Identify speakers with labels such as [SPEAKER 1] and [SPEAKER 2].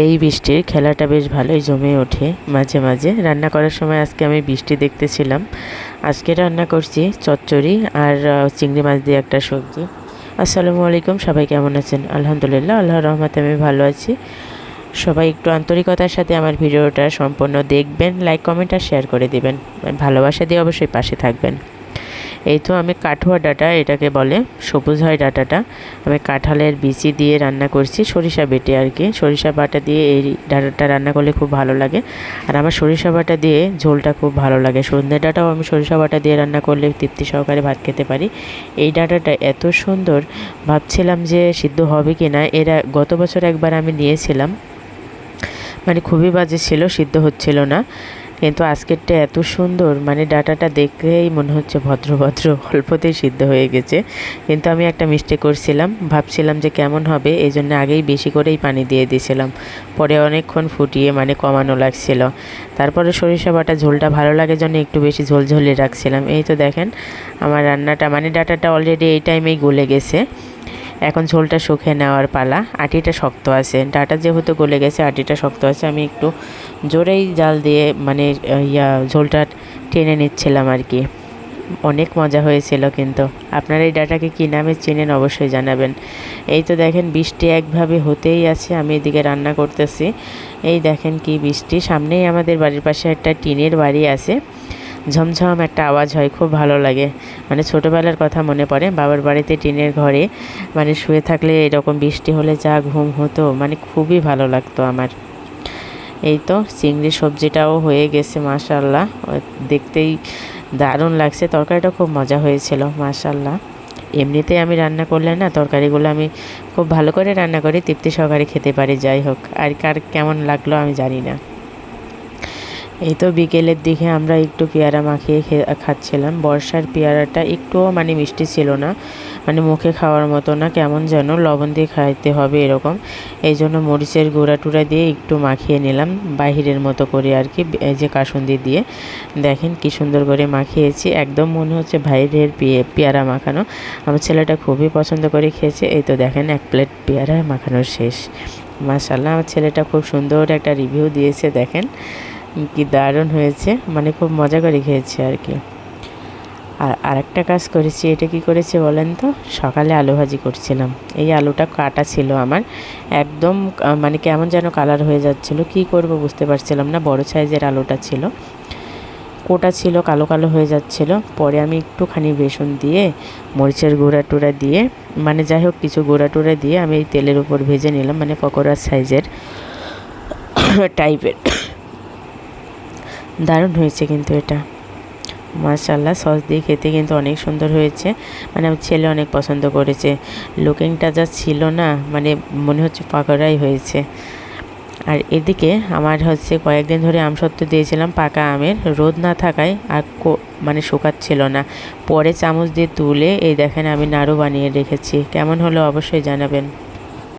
[SPEAKER 1] এই বৃষ্টির খেলাটা বেশ ভালোই জমে ওঠে মাঝে মাঝে। রান্না করার সময় আজকে আমি বৃষ্টি দেখতেছিলাম। আজকে রান্না করছি চচ্চড়ি আর চিংড়ি মাছ দিয়ে একটা সবজি। আসসালামু আলাইকুম, সবাই কেমন আছেন? আলহামদুলিল্লাহ, আল্লাহর রহমতে আমি ভালো আছি। সবাই একটু আন্তরিকতার সাথে আমার ভিডিওটা সম্পূর্ণ দেখবেন, লাইক কমেন্ট আর শেয়ার করে দিবেন। ভালোবাসা দিয়ে অবশ্যই পাশে থাকবেন। এই তো আমি কাঠুয়া ডাঁটা এটাকে বলে, সবুজ হয় ডাঁটাটা। আমি কাঁঠালের বিচি দিয়ে রান্না করছি, সরিষা বেটে আর কি। সরিষা বাটা দিয়ে এই ডাঁটাটা রান্না করলে খুব ভালো লাগে। আর আমার সরিষা বাটা দিয়ে ঝোলটা খুব ভালো লাগে। সন্ধ্যে ডাঁটাও আমি সরিষা বাটা দিয়ে রান্না করলে তৃপ্তি সহকারে ভাত খেতে পারি। এই ডাঁটাটা এত সুন্দর, ভাবছিলাম যে সিদ্ধ হবে কি না। গত বছর একবার আমি নিয়েছিলাম, মানে খুবই বাজে ছিল, সিদ্ধ হচ্ছিল না। কিন্তু আজকেরটা এত সুন্দর, মানে ডাঁটাটা দেখলেই মনে হচ্ছে ভদ্র ভদ্র, অল্পতেই সিদ্ধ হয়ে গেছে। কিন্তু আমি একটা মিস্টেক করছিলাম, ভাবছিলাম যে কেমন হবে, এই জন্য আগেই বেশি করেই পানি দিয়ে দিয়েছিলাম। পরে অনেকক্ষণ ফুটিয়ে মানে কমানো লাগছিল। তারপরে সরিষা বাটা ঝোলটা ভালো লাগে জন্য একটু বেশি ঝোলঝোলে রাখছিলাম। এই তো দেখেন আমার রান্নাটা, মানে ডাঁটাটা অলরেডি এই টাইমেই গলে গেছে। এখন ঝোলটা শুকিয়ে নেওয়ার পালা। আটিটা শক্ত আছে, ডাঁটা যেহেতু গলে গেছে, আটিটা শক্ত আছে। আমি একটু জোরেই জাল দিয়ে মানে ঝোলটা টেনে নিচ্ছিলাম আর কি। অনেক মজা হয়েছিল। কিন্তু আপনারা এই ডাঁটাকে কী নামে চেনেন অবশ্যই জানাবেন। এই তো দেখেন বৃষ্টি একভাবে হতেই আছে, আমি এদিকে রান্না করতেছি। এই দেখেন কি বৃষ্টি, সামনেই আমাদের বাড়ির পাশে একটা টিনের বাড়ি আছে। ঝমঝম একটা আওয়াজ হয়, খুব ভালো লাগে। মানে ছোটোবেলার কথা মনে পড়ে, বাবার বাড়িতে টিনের ঘরে মানে শুয়ে থাকলে এরকম বৃষ্টি হলে যা ঘুম হতো, মানে খুবই ভালো লাগতো আমার। এই তো চিংড়ি সবজিটাও হয়ে গেছে মাশাআল্লাহ, দেখতেই দারুণ লাগছে। তরকারিটা খুব মজা হয়েছিল মাশাআল্লাহ। এমনিতেই আমি রান্না করলে না, তরকারিগুলো আমি খুব ভালো করে রান্না করি, তৃপ্তি সহকারে খেতে পারি। যাই হোক, আর কার কেমন লাগলো আমি জানি না। এই তো বিকেলের দিকে আমরা একটু পেয়ারা মাখিয়ে খাচ্ছিলাম। বর্ষার পেয়ারাটা একটুও মানে মিষ্টি ছিল না, মানে মুখে খাওয়ার মতো না, কেমন যেন লবণ দিয়ে খাইতে হবে এরকম। এই জন্য মরিচের গুঁড়া টুড়া দিয়ে একটু মাখিয়ে নিলাম, বাহিরের মতো করে আর কি, এই যে কাসুন্দি দিয়ে। দেখেন কি সুন্দর করে মাখিয়েছি, একদম মনে হচ্ছে বাইরের পেয়ারা মাখানো। আমার ছেলেটা খুবই পছন্দ করে খেয়েছে। এই তো দেখেন এক প্লেট পেয়ারা মাখানো শেষ। মাশাআল্লাহ, আমার ছেলেটা খুব সুন্দর একটা রিভিউ দিয়েছে, দেখেন কি দারুণ হয়েছে, মানে খুব মজা করে খেয়েছি আর কি। আর আরেকটা কাজ করেছি, এটা কি করেছি বলেন তো? সকালে আলু ভাজি করছিলাম, এই আলুটা কাটা ছিল আমার, একদম মানে কেমন যেন কালার হয়ে যাচ্ছিল, কি করব বুঝতে পারছিলাম না। বড় সাইজের আলুটা ছিল, কোটা ছিল, কালো কালো হয়ে যাচ্ছিল। পরে আমি একটুখানি বেসন দিয়ে, মরিচের গুঁড়া টুড়া দিয়ে, মানে যাই হোক কিছু গুঁড়া টুড়া দিয়ে আমি এই তেলের উপর ভেজে নিলাম, মানে পকোড়ার সাইজের টাইপের। দারুণ হয়েছে কিন্তু এটা মাশাআল্লাহ। সস দিয়ে খেতে কিন্তু অনেক সুন্দর হয়েছে, মানে আমার ছেলে অনেক পছন্দ করেছে। লুকিংটা যা ছিল না, মানে মনে হচ্ছে পাকোড়াই হয়েছে। আর এদিকে আমার হচ্ছে কয়েকদিন ধরে আমসত্ত্ব দিয়েছিলাম, পাকা আমের, রোদ না থাকায় আর মানে শুকাচ্ছিল না। পরে চামচ দিয়ে তুলে এই দেখেন আমি নাড়ু বানিয়ে রেখেছি, কেমন হলো অবশ্যই জানাবেন।